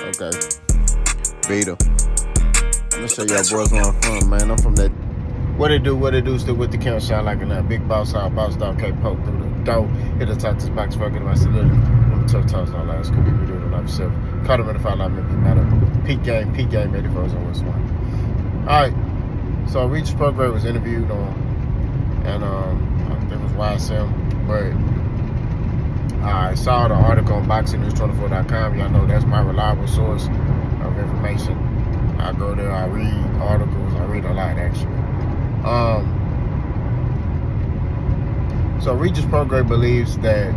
Okay. Beta. I'm gonna show y'all boys where I'm from, man. I'm from that. What it do, still with the count, shot like a big boss out, boss dog, can't poke through the door. Hit the top this box, fucking my solidity. I'm tough talks on last, could be doing it off yourself. Caught him in the foul line, maybe matter. Peak game, 84s on West One. Alright, so Regis Prograis was interviewed on, and I think it was YSM, but I saw the article on BoxingNews24.com. Y'all know that's my reliable source of information. I go there, I read articles, I read a lot actually. So Regis Prograis believes that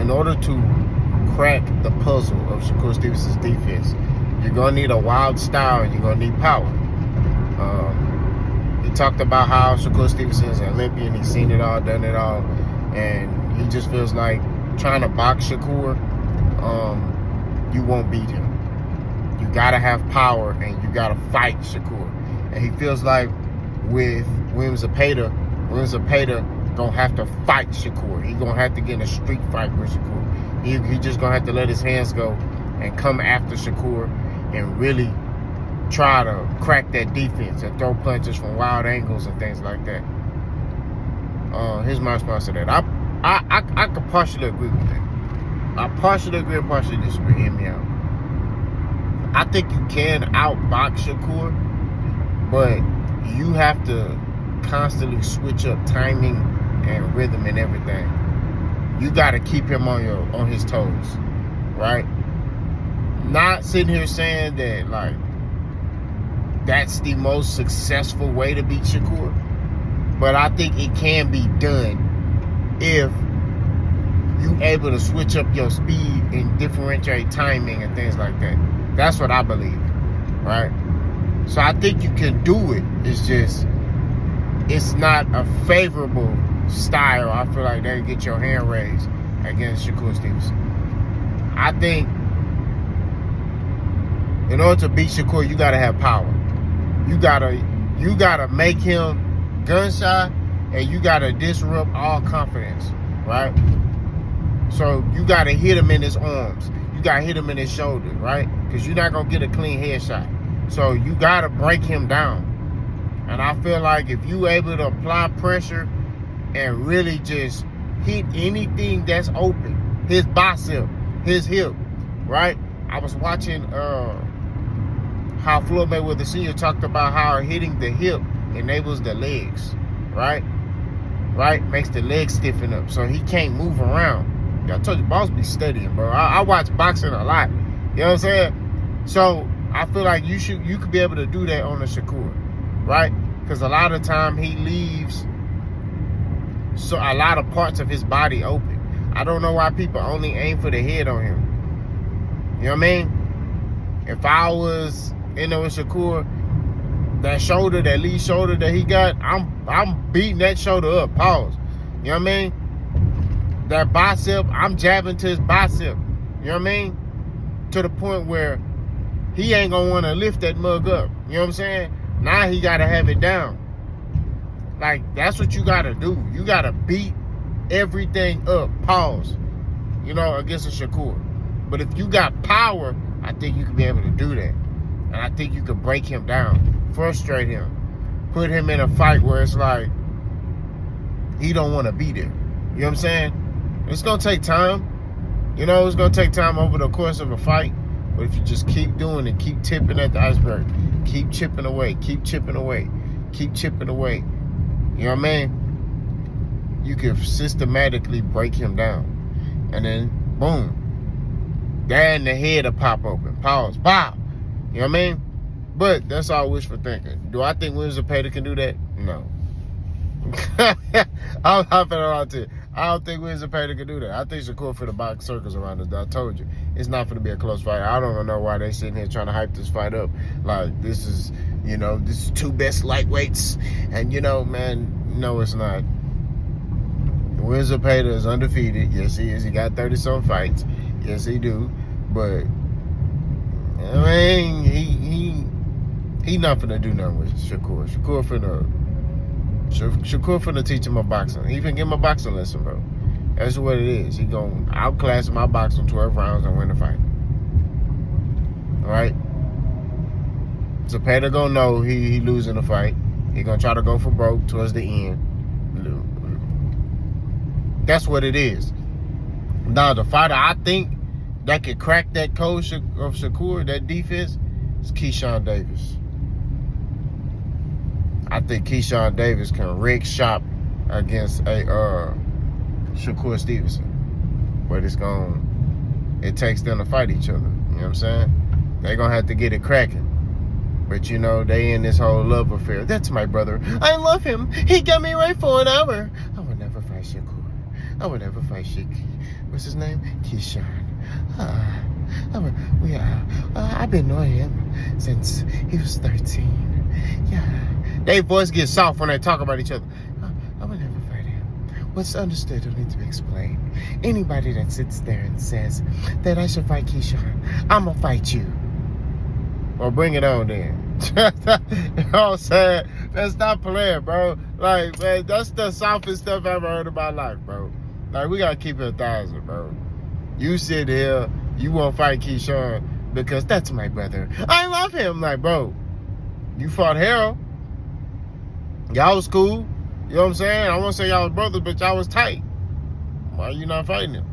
in order to crack the puzzle of Shakur Stevenson's defense, you're gonna need a wild style and you're gonna need power. He talked about how Shakur Stevenson is an Olympian, he's seen it all, done it all, and he just feels like trying to box Shakur, you won't beat him. You gotta have power and you gotta fight Shakur. And he feels like with Williams Zepeda gonna have to fight Shakur. He gonna have to get in a street fight with Shakur. He just gonna have to let his hands go and come after Shakur and really try to crack that defense and throw punches from wild angles and things like that. Here's my response to that. I could partially agree with that. I partially agree and partially disagree. Hear me out. I think you can outbox Shakur, but you have to constantly switch up timing and rhythm and everything. You got to keep him on his toes, right? Not sitting here saying that like that's the most successful way to beat Shakur, but I think it can be done if you able to switch up your speed and differentiate timing and things like that. That's what I believe, right? So I think you can do it. It's just, it's not a favorable style. I feel like that'll get your hand raised against Shakur Stevenson. I think in order to beat Shakur, you gotta have power. You gotta make him gun shy, and you gotta disrupt all confidence, right? So you gotta hit him in his arms. You gotta hit him in his shoulder, right? Because you're not gonna get a clean headshot. So you gotta break him down. And I feel like if you able to apply pressure and really just hit anything that's open, his bicep, his hip, right? I was watching how Floyd Mayweather Sr. talked about how hitting the hip enables the legs, right? Right? Makes the legs stiffen up so he can't move around. I told you, boss be studying, bro. I watch boxing a lot. You know what I'm saying? So I feel like you could be able to do that on the Shakur, right? Because a lot of time he leaves so a lot of parts of his body open. I don't know why people only aim for the head on him. You know what I mean? If I was in there with Shakur, that shoulder, that lead shoulder that he got, I'm beating that shoulder up. Pause. You know what I mean? That bicep, I'm jabbing to his bicep. You know what I mean? To the point where he ain't gonna want to lift that mug up. You know what I'm saying? Now he gotta have it down. Like, that's what you gotta do. You gotta beat everything up. Pause. You know, against a Shakur. But if you got power, I think you can be able to do that. And I think you can break him down, frustrate him, put him in a fight where it's like he don't want to be there. You know what I'm saying? It's going to take time. You know, it's going to take time over the course of a fight. But if you just keep doing it, keep tipping at the iceberg, keep chipping away, keep chipping away, keep chipping away, you know what I mean? You can systematically break him down. And then, boom, there in the head will pop open. Pause. Pop. You know what I mean? But that's all wishful thinking. Do I think Williams Zepeda can do that? No. I'm hopping on to it. I don't think Williams Zepeda can do that. I think Shakur for the box circles around us. I told you, it's not going to be a close fight. I don't know why they sitting here trying to hype this fight up. Like, this is, you know, this is two best lightweights. And, you know, man, no, it's not. Williams Zepeda is undefeated. Yes, he is. He got 30-some fights. Yes, he do. But, I mean, he not finna do nothing with Shakur. Shakur finna teach him a boxing. He finna give him a boxing lesson, bro. That's what it is. He gonna outclass my boxing 12 rounds and win the fight. Zepeda gonna know he losing the fight. He gonna try to go for broke towards the end. That's what it is. Now, the fighter I think that could crack that code of Shakur, that defense, is Keyshawn Davis. I think Keyshawn Davis can wreak shop against a Shakur Stevenson. But it takes them to fight each other. You know what I'm saying? They're going to have to get it cracking. But, you know, they in this whole love affair. That's my brother. I love him. He got me right for an hour. I would never fight Shakur. I would never fight what's his name? Keyshawn. I've been knowing him since he was 13. Yeah. Their voice gets soft when they talk about each other. I would never fight him. What's understood don't need to be explained. Anybody that sits there and says that I should fight Keyshawn, I'ma fight you. Well, bring it on then. You know what I'm saying? Let's not play it, bro. Like, man, that's the softest stuff I've ever heard in my life, bro. Like, we gotta keep it 1,000, bro. You sit here, you won't fight Keyshawn because that's my brother. I love him. Like, bro, you fought Harold. Y'all was cool. You know what I'm saying? I won't say y'all was brothers, but y'all was tight. Why you not fighting him?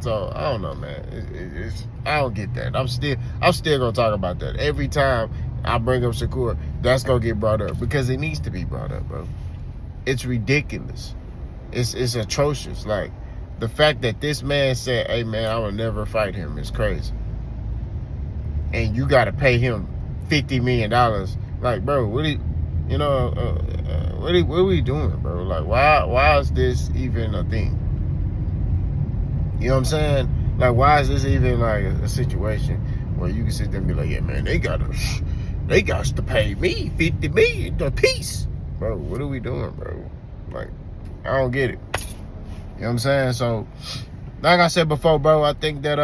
So, I don't know, man. I don't get that. I'm still gonna talk about that. Every time I bring up Shakur, that's gonna get brought up because it needs to be brought up, bro. It's ridiculous. It's atrocious. Like, the fact that this man said, hey, man, I will never fight him is crazy. And you got to pay him $50 million. Like, bro, what are we doing, bro? Like, why is this even a thing? You know what I'm saying? Like, why is this even, like, a situation where you can sit there and be like, yeah, man, they got to pay me $50 million a piece. Bro, what are we doing, bro? Like, I don't get it. You know what I'm saying? So, like I said before, bro, I think that,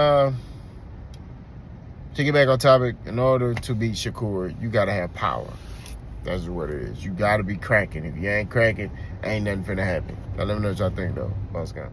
to get back on topic, in order to beat Shakur, you got to have power. That's what it is. You got to be cracking. If you ain't cracking, ain't nothing finna happen. Now, let me know what y'all think, though. Boss guy.